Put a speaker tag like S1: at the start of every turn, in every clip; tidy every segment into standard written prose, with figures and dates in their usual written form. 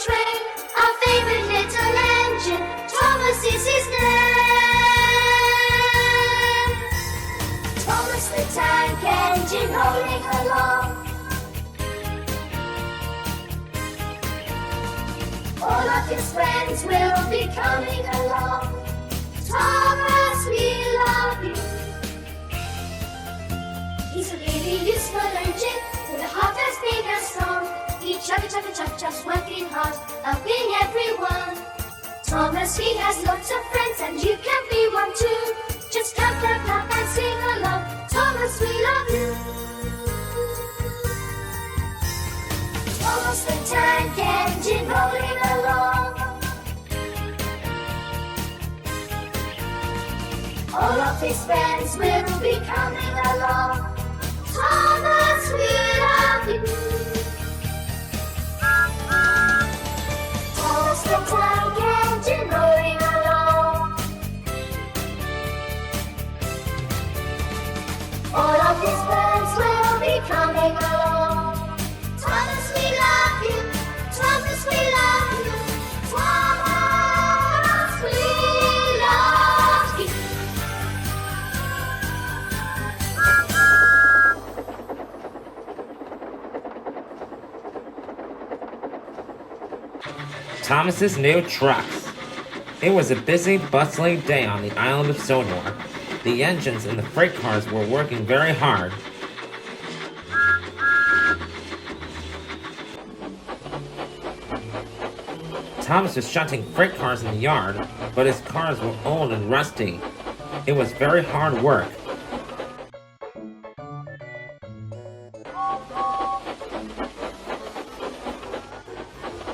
S1: train, our favorite little engine, Thomas is his name. Thomas the tank engine rolling along. All of his friends will be coming along. Thomas, we love you. He's a really useful engine with a heart as big as strong. He chuffs, working hard, helping everyone. Thomas, he has lots of friends, and you can be one too. Just clap and sing along. Thomas, we love you. Thomas the tank engine rolling along. All of his friends will be coming along. Thomas, we love you. Thomas the tank engine rolling along. All of his friends will be coming along. Thomas, we love you. Thomas, we love you. Thomas, we love you.
S2: Thomas's new trucks. It was a busy, bustling day on the island of Sodor. The engines in the freight cars were working very hard. Thomas was shunting freight cars in the yard, but his cars were old and rusty. It was very hard work.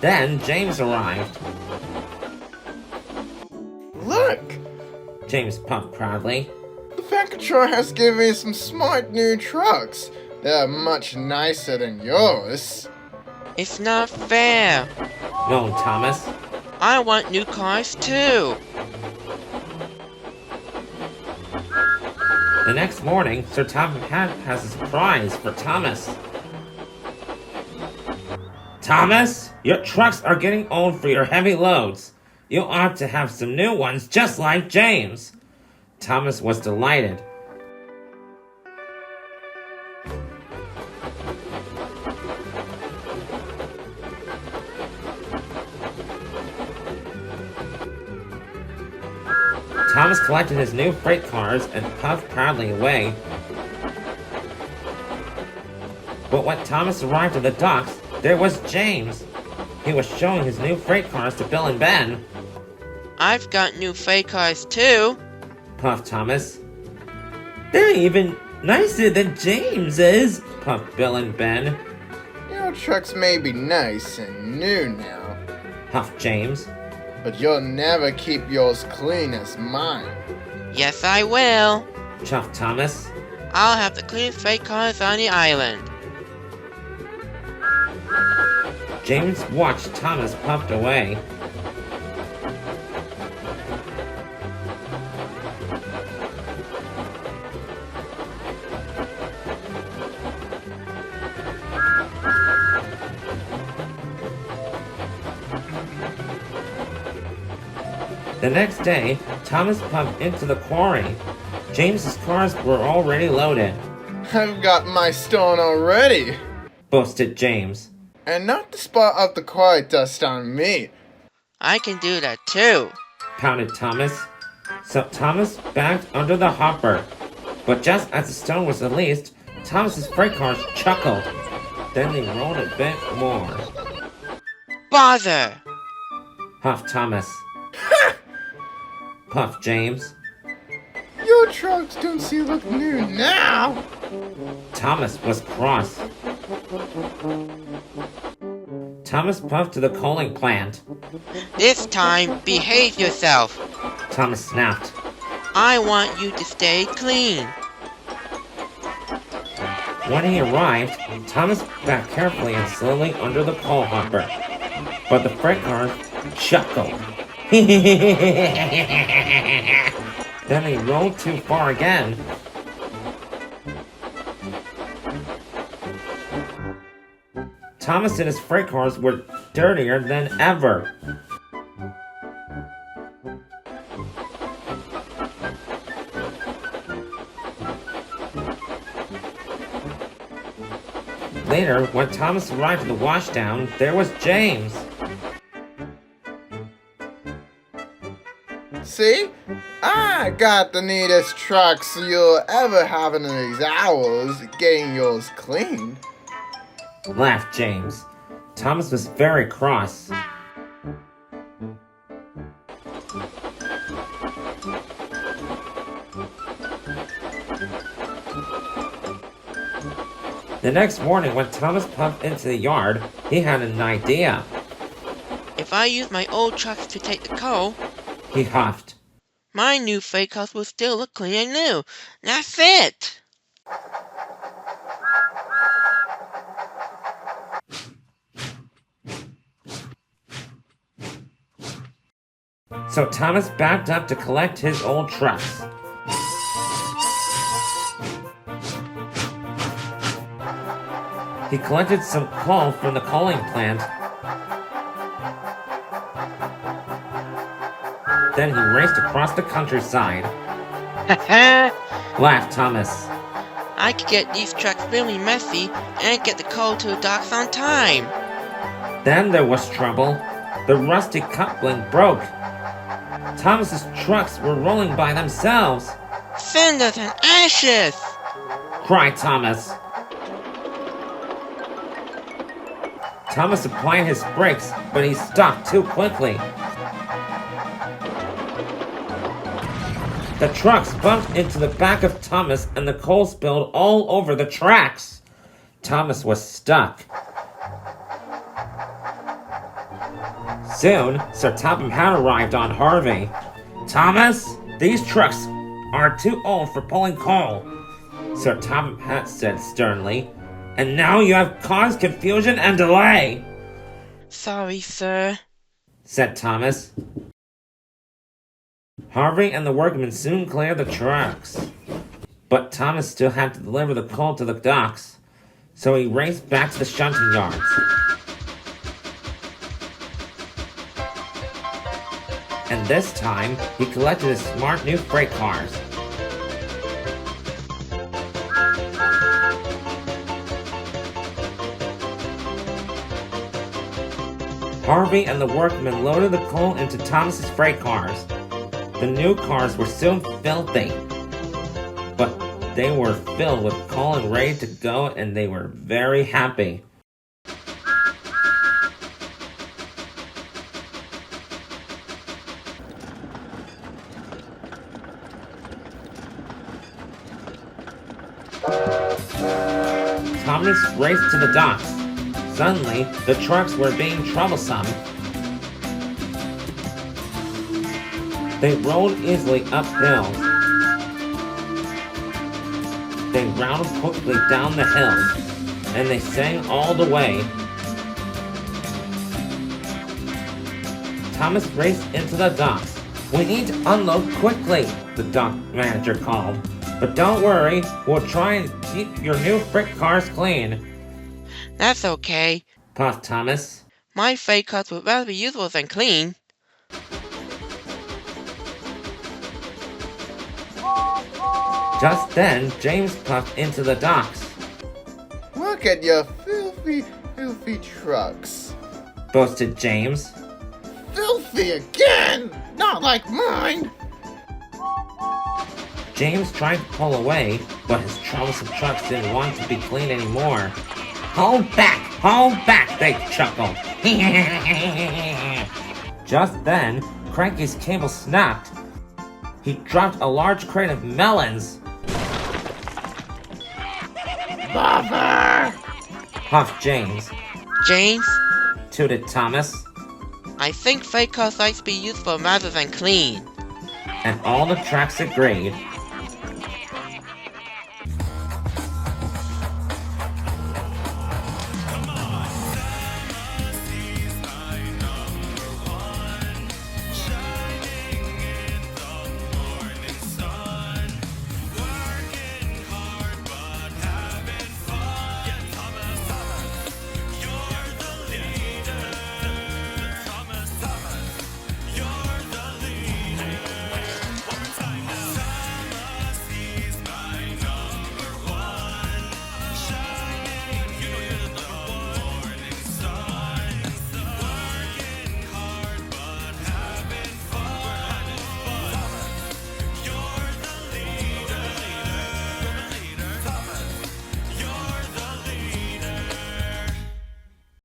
S2: Then James arrived.
S3: Look!
S2: James puffed proudly.
S3: The factory has given me some smart new trucks. They're much nicer than yours.
S4: It's not fair.
S2: No, Thomas.
S4: I want new cars too.
S2: The next morning, Sir Topham Hatt has a surprise for Thomas. Thomas, your trucks are getting old for your heavy loads. You ought to have some new ones just like James. Thomas was delighted. Thomas collected his new freight cars and puffed proudly away. But when Thomas arrived at the docks, there was James. He was showing his new freight cars to Bill and Ben.
S4: I've got new freight cars too.
S2: Puffed Thomas. They're even nicer than James's, puffed Bill and Ben.
S3: Your trucks may be nice and new now,
S2: Huffed James.
S3: but you'll never keep yours clean as mine.
S4: Yes, I will.
S2: Chuffed Thomas.
S4: I'll have the cleanest freight cars on the island.
S2: James watched Thomas puffed away. The next day, Thomas puffed into the quarry. James's cars were already loaded.
S3: I've got my stone already,
S2: Boasted James.
S3: and not the spot of the quarry dust on me.
S4: I can do that too.
S2: Pouted Thomas. So Thomas backed under the hopper. But just as the stone was released, Thomas's freight cars chuckled. Then they rolled a bit more.
S4: Bother!
S2: Huffed Thomas. Puffed James.
S3: Your trucks don't look new now.
S2: Thomas was cross. Thomas puffed to the coaling plant.
S4: This time, behave yourself.
S2: Thomas snapped.
S4: I want you to stay clean.
S2: When he arrived, Thomas backed carefully and slowly under the coal hopper. But the freight cars chuckled. Then he rolled too far again. Thomas and his freight cars were dirtier than ever. Later, when Thomas arrived at the washdown, there was James.
S3: See? I got the neatest trucks you'll ever have in these hours getting yours cleaned.
S2: Laughed James. Thomas was very cross. The next morning, when Thomas pumped into the yard, he had an idea.
S4: If I use my old trucks to take the coal,
S2: He huffed.
S4: my new freight cars will still look clean and new. That's it!
S2: So Thomas backed up to collect his old trucks. He collected some coal from the coaling plant. Then he raced across the countryside. Laughed Thomas.
S4: I could get these trucks really messy and get the coal to the docks on time.
S2: Then there was trouble. The rusty coupling broke. Thomas's trucks were rolling by themselves.
S4: Cinders and ashes!
S2: Cried Thomas. Thomas applied his brakes, but he stopped too quickly. The trucks bumped into the back of Thomas and the coal spilled all over the tracks. Thomas was stuck. Soon, Sir Topham Hatt arrived on Harvey. Thomas, these trucks are too old for pulling coal, Sir Topham Hatt said sternly, and now you have caused confusion and delay,
S4: Sorry, sir.
S2: said Thomas. Harvey and the workmen soon cleared the trucks, but Thomas still had to deliver the coal to the docks, so he raced back to the shunting yards. And this time, he collected his smart new freight cars. Harvey and the workmen loaded the coal into Thomas's freight cars. The new cars were soon filthy, but they were filled with coal and ready to go, and they were very happy. Thomas raced to the docks. Suddenly, the trucks were being troublesome. They rolled easily up hills. They rounded quickly down the hills, and they sang all the way. Thomas raced into the docks. We need to unload quickly, the dock manager called. But don't worry, we'll try and keep your new freight cars clean.
S4: That's okay.
S2: Puffed Thomas.
S4: My freight cars would rather be useful than clean.
S2: Just then, James puffed into the docks,
S3: Look at your filthy, filthy trucks.
S2: boasted James.
S3: Filthy again! Not like mine!
S2: James tried to pull away, but his troublesome trucks didn't want to be cleaned anymore. Hold back, they chuckled. Just then, Cranky's cable snapped. He dropped a large crate of melons.
S3: Bother!
S2: Puffed James.
S4: James,
S2: Tooted Thomas.
S4: I think freight cars like to be useful rather than clean.
S2: And all the tracks agreed.